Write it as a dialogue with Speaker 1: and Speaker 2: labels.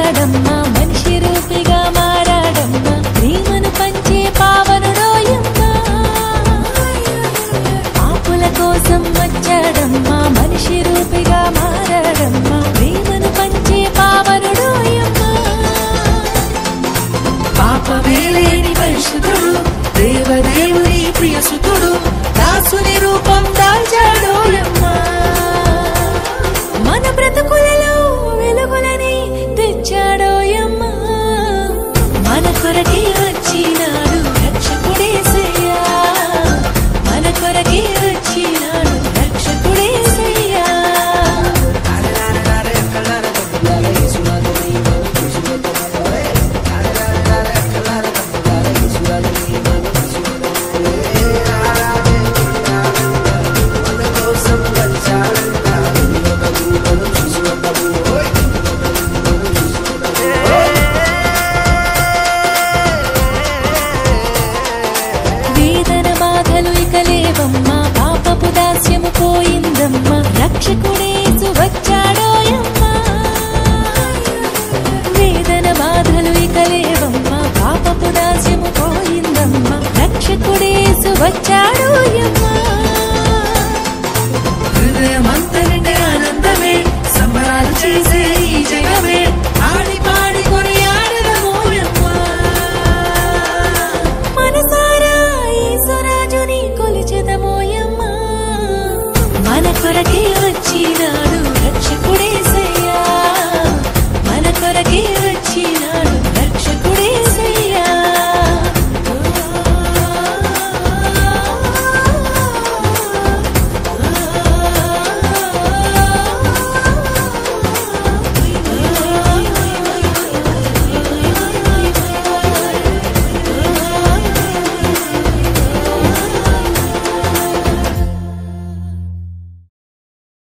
Speaker 1: వచ్చాడమ్మా మనిషి రూపిగా మారాడమ్మా ప్రేమను పంచే పావనుడోయమ్మా పాపుల కోసం వచ్చాడమ్మా మనిషి రూపిగా మారాడమ్మా ప్రేమను పంచే పావనుడోయమ్మా పాపమే లేని పరిశుద్ధుడు దేవదేవుని ప్రియసుతుడు దాసుని రూపం దాల్చాడోయమ్మా మన బ్రతుకులలో వెలుగులని తెచ్చాడోయమ్మా మన కొరకే వచ్చినాడు రక్షకుడేసయ్యా మన కొరకే వచ్చినాడు రక్షకుడేసయ్యా వేదన బాధలు ఇక లేవమ్మా పాపపు దాస్యము పోయిందమ్మా రక్షకుడే